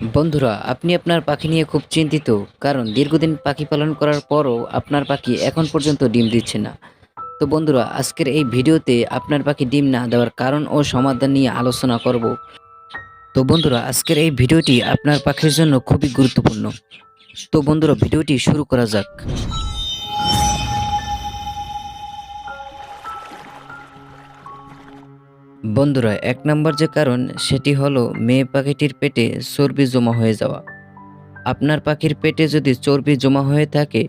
বন্ধুরা, আপনি আপনার পাখি নিয়ে খুব চিন্তিত, কারণ দীর্ঘদিন পাখি পালন করার পরও আপনার পাখি এখন পর্যন্ত ডিম দিচ্ছে না। তো বন্ধুরা, আজকের এই ভিডিওতে আপনার পাখি ডিম না দেওয়ার কারণ ও সমাধান নিয়ে আলোচনা করব। তো বন্ধুরা, আজকের এই ভিডিওটি আপনার পাখির জন্য খুবই গুরুত্বপূর্ণ। তো বন্ধুরা, ভিডিওটি শুরু করা যাক। বন্ধুরা, এক নম্বর যে কারণ সেটি হলো মেয়ে পাখিটির পেটে চর্বি জমা হয়ে যাওয়া। আপনার পাখির পেটে যদি চর্বি জমা হয়ে থাকে,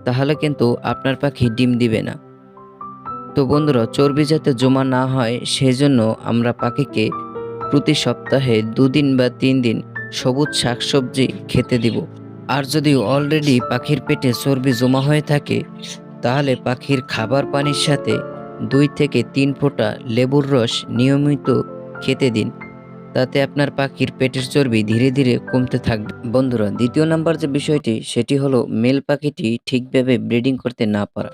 তাহলে কিন্তু আপনার পাখি ডিম দিবে না। তো বন্ধুরা, চর্বি যাতে জমা না হয় সেই জন্য আমরা পাখিকে প্রতি সপ্তাহে 2 দিন বা 3 দিন সবুজ শাকসবজি খেতে দিব। আর যদি অলরেডি পাখির পেটে চর্বি জমা হয়ে থাকে, তাহলে পাখির খাবার পানির সাথে 2 থেকে 3 ফোঁটা লেবুর রস নিয়মিত খেতে দিন। তাতে আপনার পাখির পেটের চর্বি ধীরে ধীরে কমতে থাকবে। বন্ধুরা, দ্বিতীয় নাম্বার যে বিষয়টি সেটি হলো মেল পাখিটি ঠিকভাবে ব্রিডিং করতে না পারা।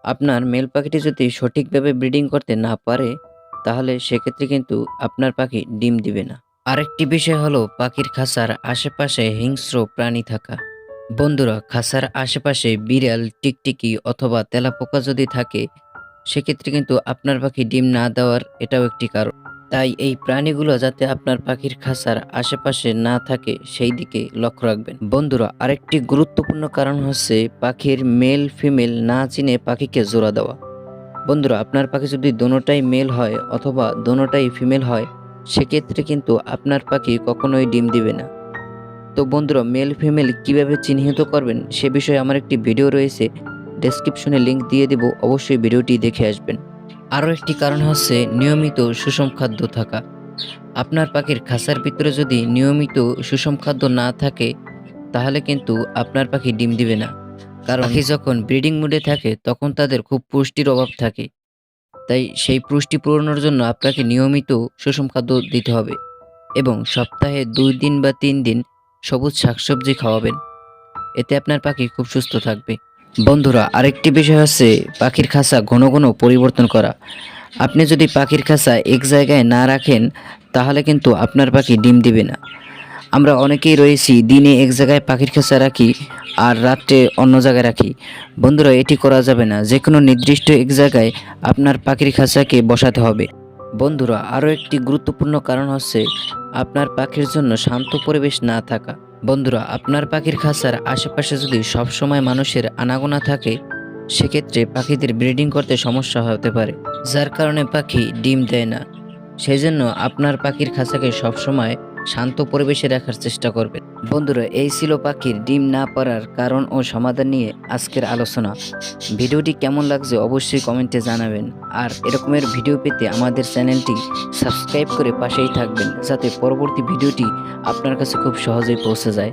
আপনার মেল পাখিটি যদি সঠিকভাবে ব্রিডিং করতে না পারে, তাহলে সেক্ষেত্রে কিন্তু আপনার পাখি ডিম দিবে না। আরেকটি বিষয় হলো পাখির খাঁচার আশেপাশে হিংস্র প্রাণী থাকা। বন্ধুরা, খাঁচার আশেপাশে বিড়াল, টিকটিকি অথবা তেলাপোকা যদি থাকে, সেক্ষেত্রে কিন্তু আপনার পাখি ডিম না দেওয়ার এটাও একটি কারণ। তাই এই প্রাণীগুলো যাতে আপনার পাখির খাঁচার আশেপাশে না থাকে সেই দিকে লক্ষ্য রাখবেন। বন্ধুরা, আরেকটি গুরুত্বপূর্ণ কারণ হচ্ছে পাখির মেল ফিমেল না চিনে পাখিকে জোড়া দেওয়া। বন্ধুরা, আপনার পাখি যদি দোনোটাই মেল হয় অথবা দোনোটাই ফিমেল হয়, সেক্ষেত্রে কিন্তু আপনার পাখি কখনোই ডিম দিবে না। তো বন্ধুরা, মেল ফিমেল কিভাবে চিহ্নিত করবেন সে বিষয়ে আমার একটি ভিডিও রয়েছে, ডেসক্রিপশনে লিংক দিয়ে দেব, অবশ্যই ভিডিওটি দেখে আসবেন। আরও একটি কারণ হচ্ছে নিয়মিত সুষম খাদ্য থাকা। আপনার পাখির খাঁচার ভিতরে যদি নিয়মিত সুষম খাদ্য না থাকে, তাহলে কিন্তু আপনার পাখি ডিম দিবে না। কারণ পাখি যখন ব্রিডিং মুডে থাকে তখন তাদের খুব পুষ্টির অভাব থাকে। তাই সেই পুষ্টি পূরণের জন্য আপনাকে নিয়মিত সুষম খাদ্য দিতে হবে এবং সপ্তাহে 2 দিন বা 3 দিন সবুজ শাকসবজি খাওয়াবেন। এতে আপনার পাখি খুব সুস্থ থাকবে। বন্ধুরা, আরেকটি বিষয় হচ্ছে পাখির খাঁচা ঘন ঘন পরিবর্তন করা। আপনি যদি পাখির খাঁচা এক জায়গায় না রাখেন, তাহলে কিন্তু আপনার পাখি ডিম দিবে না। আমরা অনেকেই রয়েছি দিনে এক জায়গায় পাখির খাঁচা রাখি আর রাত্রে অন্য জায়গায় রাখি। বন্ধুরা, এটি করা যাবে না। যে কোনো নির্দিষ্ট এক জায়গায় আপনার পাখির খাঁচাকে বসাতে হবে। বন্ধুরা, আরও একটি গুরুত্বপূর্ণ কারণ হচ্ছে আপনার পাখির জন্য শান্ত পরিবেশ না থাকা। বন্ধুরা, আপনার পাখির খাঁচার আশেপাশে যদি সবসময় মানুষের আনাগোনা থাকে, সেক্ষেত্রে পাখিদের ব্রিডিং করতে সমস্যা হতে পারে, যার কারণে পাখি ডিম দেয় না। সেই জন্য আপনার পাখির খাঁচাকে সবসময় শান্ত পরিবেশে রাখার চেষ্টা করবেন। বন্ধুরা, এই ছিল পাখির ডিম না পারার কারণ ও সমাধান নিয়ে আজকের আলোচনা। ভিডিওটি কেমন লাগছে অবশ্যই কমেন্টে জানাবেন। আর এরকমের ভিডিও পেতে আমাদের চ্যানেলটি সাবস্ক্রাইব করে পাশেই থাকবেন, যাতে পরবর্তী ভিডিওটি আপনার কাছে খুব সহজেই পৌঁছে যায়।